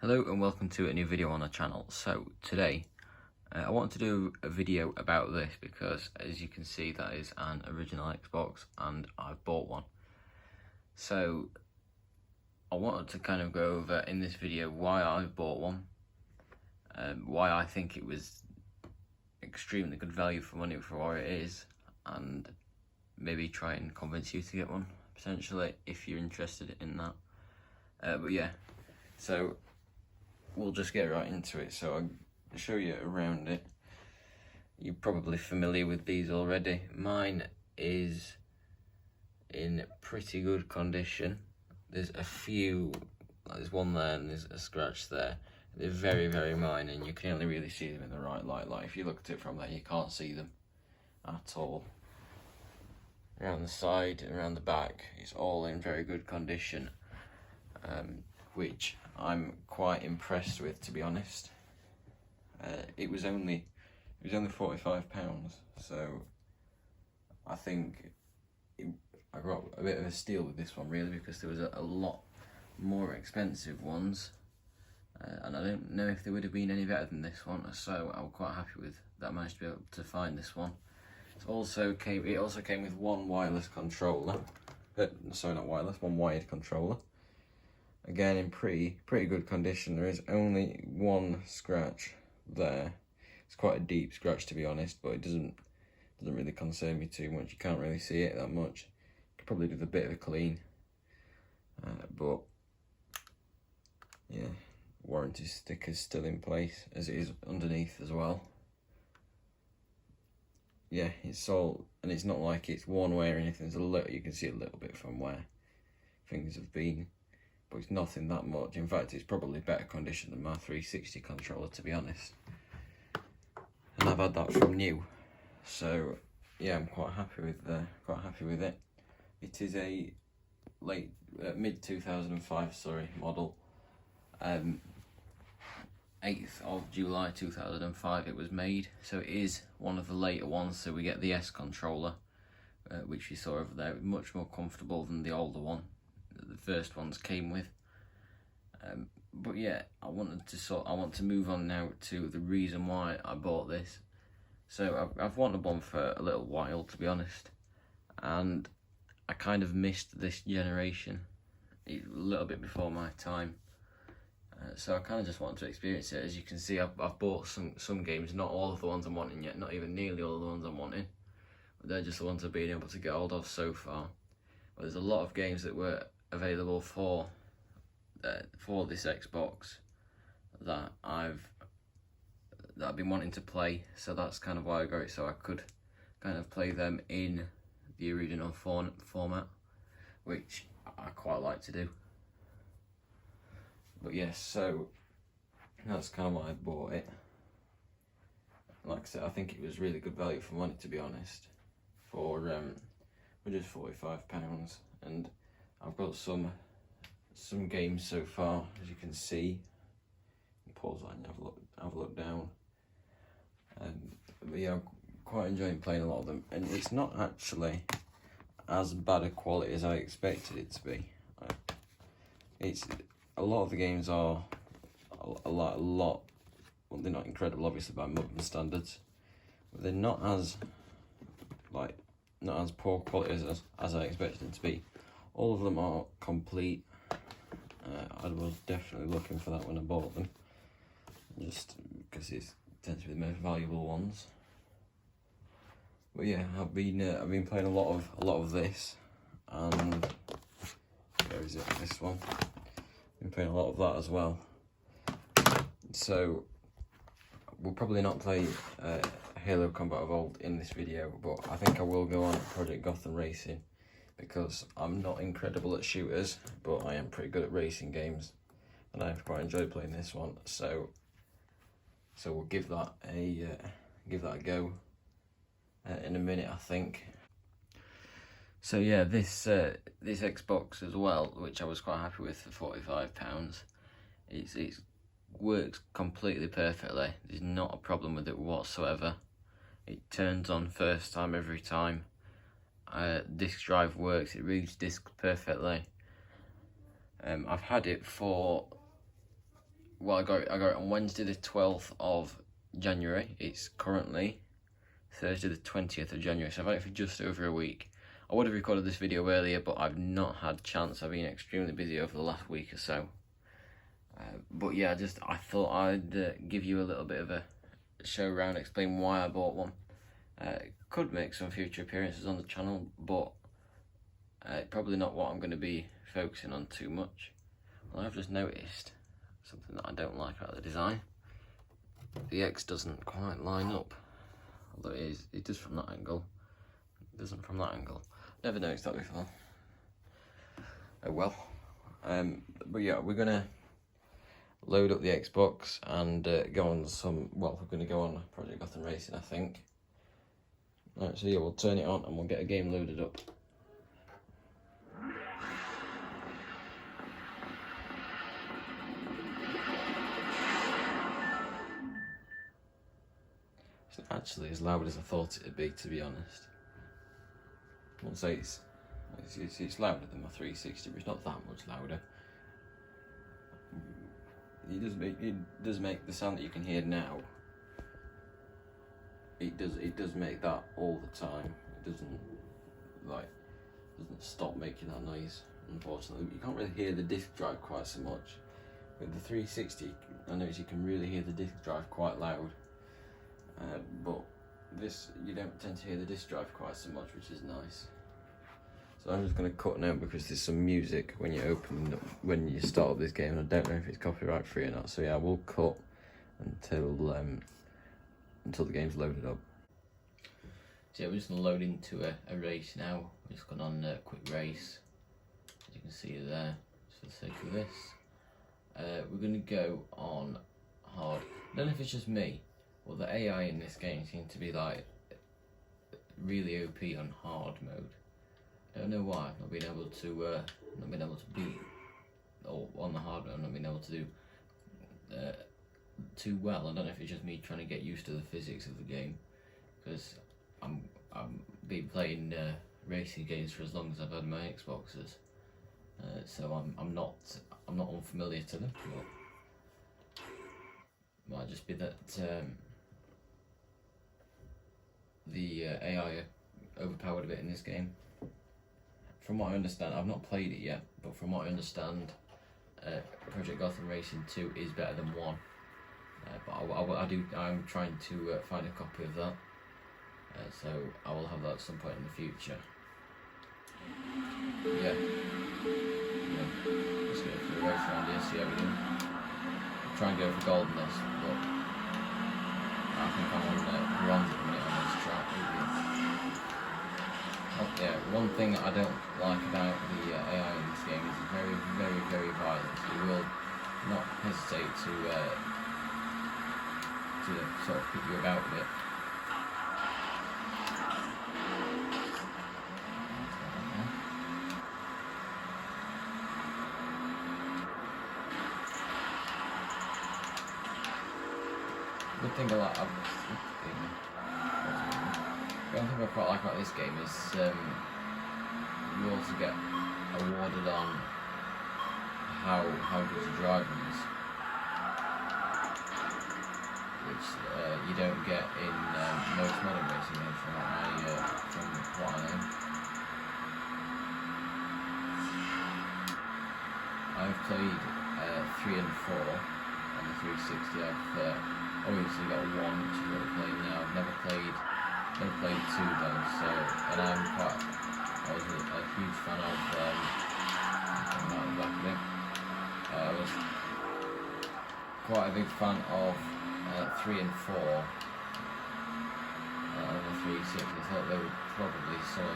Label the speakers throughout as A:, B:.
A: Hello and welcome to a new video on the channel. So today I want to do a video about this because, as you can see, that is an original Xbox and I've bought one. So I wanted to kind of go over in this video why I bought one, why I think it was extremely good value for money for what it is, and maybe try and convince you to get one potentially if you're interested in that. But yeah, so we'll just get right into it. So I'll show you around it. You're probably familiar with these already. Mine is in pretty good condition. There's a few, there's one there and there's a scratch there. They're very, very minor and you can only really see them in the right light. Like if you look at it from there, you can't see them at all. Around the side and around the back, it's all in very good condition, which I'm quite impressed with, to be honest. It was only £45, so I think I got a bit of a steal with this one, really, because there was a lot more expensive ones, and I don't know if they would have been any better than this one. So I'm quite happy with that. I managed to be able to find this one. It also came with one wireless controller. Sorry, not wireless, one wired controller. Again, in pretty good condition. There is only one scratch there. It's quite a deep scratch, to be honest, but it doesn't really concern me too much. You can't really see it that much. Could probably do with a bit of a clean, but yeah, warranty sticker's still in place as it is underneath as well. Yeah, it's all, and it's not like it's one way or anything. There's a little, you can see a little bit from where things have been, but it's nothing that much. In fact, it's probably better condition than my 360 controller, to be honest. And I've had that from new, so yeah, I'm quite happy with it. It is a mid 2005 model. 8th of July 2005 it was made, so it is one of the later ones. So we get the S controller, which you saw over there, much more comfortable than the older one that the first ones came with. But yeah, I want to move on now to the reason why I bought this. So I've wanted one for a little while, to be honest, and I kind of missed this generation a little bit before my time. So I kind of just wanted to experience it. As you can see, I've bought some games, not all of the ones I'm wanting yet, not even nearly all of the ones I'm wanting, but they're just the ones I've been able to get hold of so far. But there's a lot of games that were available for this Xbox that I've been wanting to play, so that's kind of why I got it, so I could kind of play them in the original format, which I quite like to do. But yes, so that's kind of why I bought it. Like I said, I think it was really good value for money, to be honest, for just £45, and I've got some games so far, as you can see. Pause that and have a look down. But yeah, I'm quite enjoying playing a lot of them, and it's not actually as bad a quality as I expected it to be. A lot of the games are a lot. Well, they're not incredible, obviously, by modern standards, but they're not as poor quality as I expected them to be. All of them are complete. I was definitely looking for that when I bought them, just because it tends to be the most valuable ones. But yeah, I've been playing a lot of this, and where is it? This one. Been playing a lot of that as well. So we'll probably not play Halo Combat Evolved in this video, but I think I will go on Project Gotham Racing, because I'm not incredible at shooters, but I am pretty good at racing games, and I've quite enjoyed playing this one. So we'll give that a go in a minute, I think. So yeah, this Xbox as well, which I was quite happy with for £45, it works completely perfectly. There's not a problem with it whatsoever. It turns on first time every time. Disk drive works, it reads discs perfectly. I've had it for well, I got it on Wednesday the 12th of January. It's currently Thursday the 20th of January, so I've had it for just over a week. I would have recorded this video earlier, but I've not had a chance. I've been extremely busy over the last week or so. But yeah, I thought I'd give you a little bit of a show around, explain why I bought one. Could make some future appearances on the channel, but probably not what I'm going to be focusing on too much. Well, I've just noticed something that I don't like about the design. The X doesn't quite line up, although it does from that angle. It doesn't from that angle. Never noticed that before. Oh well. But yeah, we're gonna load up the Xbox and go on we're gonna go on Project Gotham Racing, I think. Alright, so yeah, we'll turn it on and we'll get a game loaded up. It's not actually as loud as I thought it'd be, to be honest. I won't say it's louder than my 360, but it's not that much louder. It does make the sound that you can hear now. It does make that all the time. It doesn't stop making that noise, unfortunately. You can't really hear the disk drive quite so much. With the 360, I notice you can really hear the disk drive quite loud. But this, you don't tend to hear the disk drive quite so much, which is nice. So I'm just going to cut now because there's some music when you start up this game, and I don't know if it's copyright free or not. So yeah, we'll cut until the game's loaded up. So yeah, we're just going to load into a race now. We're just going on a quick race, as you can see there, just for the sake of this. We're going to go on hard. I don't know if it's just me, but the AI in this game seems to be like really OP on hard mode. I don't know why. I've not been able to beat, or on the hard mode, I've not been able to do too well. I don't know if it's just me trying to get used to the physics of the game, because I've been playing racing games for as long as I've had my Xboxes, so I'm not unfamiliar to them. But it might just be that the AI overpowered a bit in this game. From what I understand, I've not played it yet, but from what I understand, Project Gotham Racing 2 is better than 1. But I'm trying to find a copy of that, so I will have that at some point in the future. Yeah, just go for the race around here, see how we do. I'll try and go for gold in this, but I think I'm on bronze at the minute on this track. Yeah, one thing I don't like about the AI in this game is it's very, very, very violent. It will not hesitate to sort of pick you about a bit. Good thing the only thing I quite like about this game is you also get awarded on how good your driving is, which you don't get in most modern racing games from what I know. I've played 3 and 4 on the 360. I've obviously got 1, which is what we're playing now. I've never played 2 though, so, and I was a huge fan of I was quite a big fan of 3 and 4 on the 360. I thought they were probably some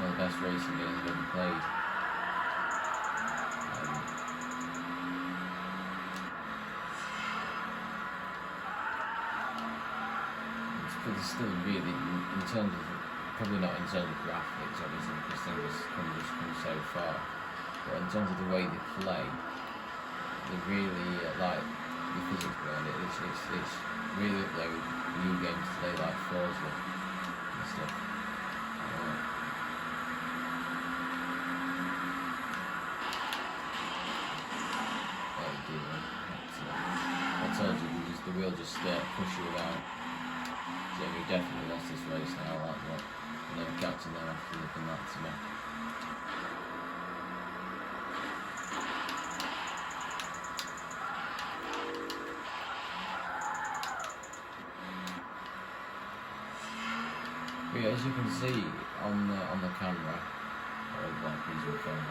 A: of the best racing games I've ever played. It's still really, in terms of, probably not in terms of graphics, obviously, because things come so far, but in terms of the way they play, they really like the physics behind it. It's really up there with new games today like Forza and stuff. the wheel just push you around. Jamie definitely lost this race now, like what? No catching there after they've done that to me. But yeah, as you can see on the camera, or like using the phone,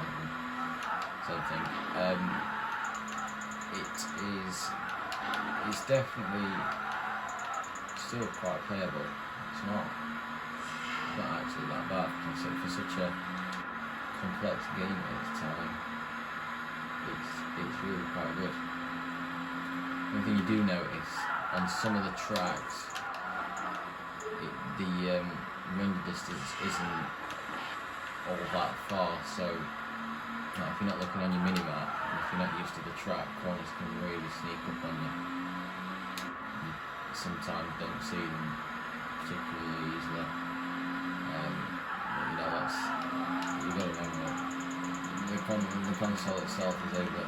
A: same thing. It's definitely still quite playable. It's not actually that bad for such a complex game at the time. It's really quite good. One thing you do notice on some of the tracks, the render distance isn't all that far, so if you're not looking on your minimap, if you're not used to the track, corners can really sneak up on you. You sometimes don't see them particularly easily. But you got to remember, the console itself is over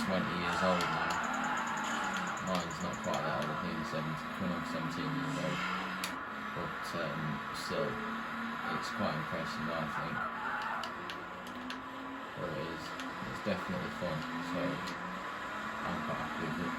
A: 20 years old now. Mine's not quite that old, I think it's 17 years old. But still, it's quite impressive, I think. But it's definitely fun, so I'm quite happy with it.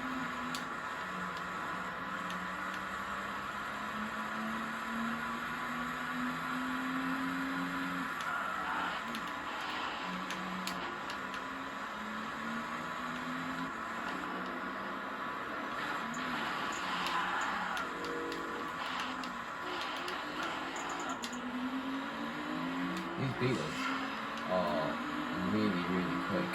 A: These beetles are really, really quick.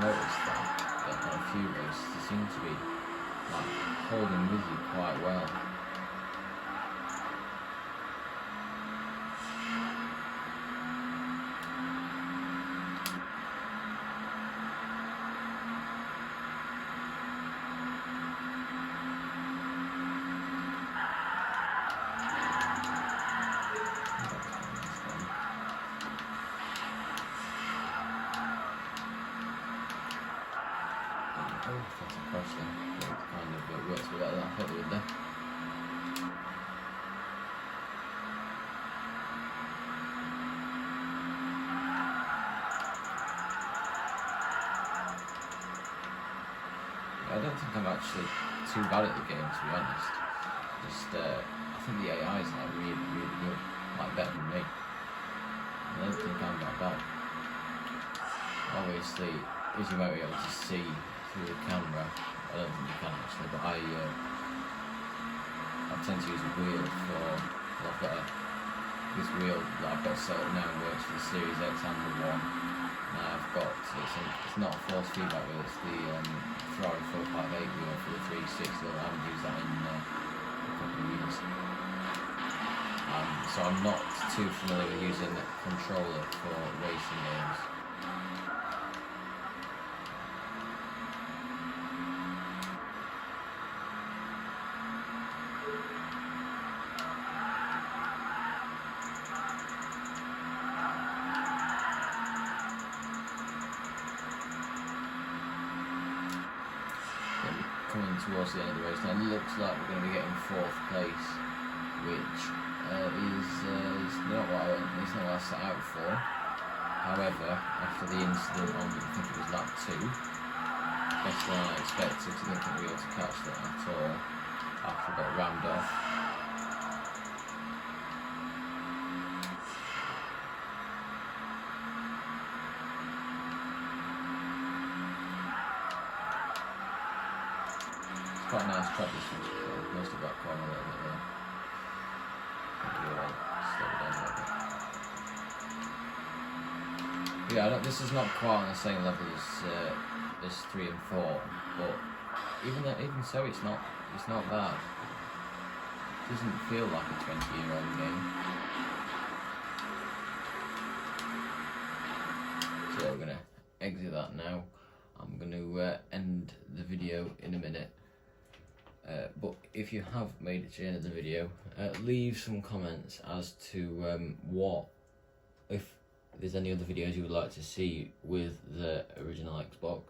A: Notice that on a few races they seem to be like holding with you quite well. Oh, that's a crash there. It kind of works a bit better than I thought it would there. I don't think I'm actually too bad at the game, to be honest. I think the AI is like really, really good, like better than me. I don't think I'm that bad. Obviously, as you might be able to see through the camera, I don't think you can actually, but I tend to use a wheel for, well, I've got this wheel that I've got set up now works for the Series X and the One. I've got, it's not a force feedback wheel, it's the Ferrari 458 wheel for the 360, I haven't used that in a couple of years. So I'm not too familiar with using a controller for racing games. Coming towards the end of the race now, it looks like we're going to be getting 4th place, which is not what I set out for. However, after the incident on, I think it was lap 2, better than I expected, I didn't think we were able to catch that at all after I got rammed off. Quite a nice track this one, most of that corner a little bit there. Slow it down a little bit. Yeah, this is not quite on the same level as 3 and 4, but even so, it's not bad. It doesn't feel like a 20-year-old game. So we're gonna exit that now. I'm gonna end the video in a minute. But if you have made it to the end of the video, leave some comments as to if there's any other videos you would like to see with the original Xbox.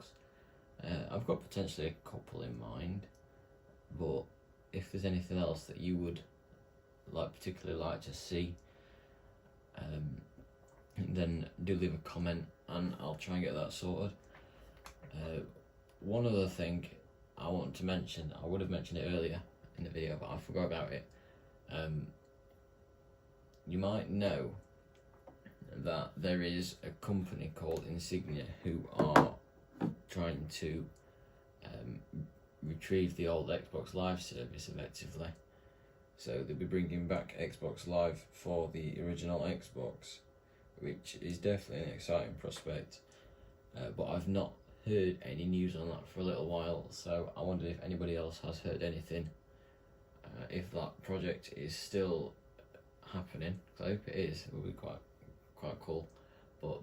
A: I've got potentially a couple in mind, but if there's anything else that you would particularly like to see, then do leave a comment and I'll try and get that sorted. One other thing I want to mention, I would have mentioned it earlier in the video, but I forgot about it. You might know that there is a company called Insignia who are trying to retrieve the old Xbox Live service effectively. So they'll be bringing back Xbox Live for the original Xbox, which is definitely an exciting prospect. But I've not heard any news on that for a little while, so I wonder if anybody else has heard anything, if that project is still happening. I hope it is. It would be quite cool. But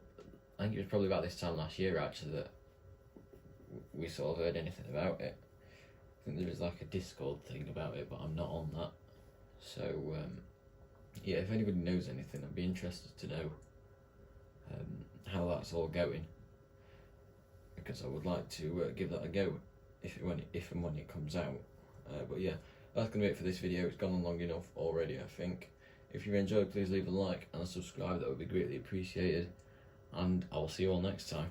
A: I think it was probably about this time last year actually that we sort of heard anything about it. I think there is like a Discord thing about it, but I'm not on that. So yeah, if anybody knows anything, I'd be interested to know how that's all going, because I would like to give that a go if and when it comes out. But yeah, that's going to be it for this video. It's gone on long enough already, I think. If you enjoyed, please leave a like and a subscribe. That would be greatly appreciated, and I will see you all next time.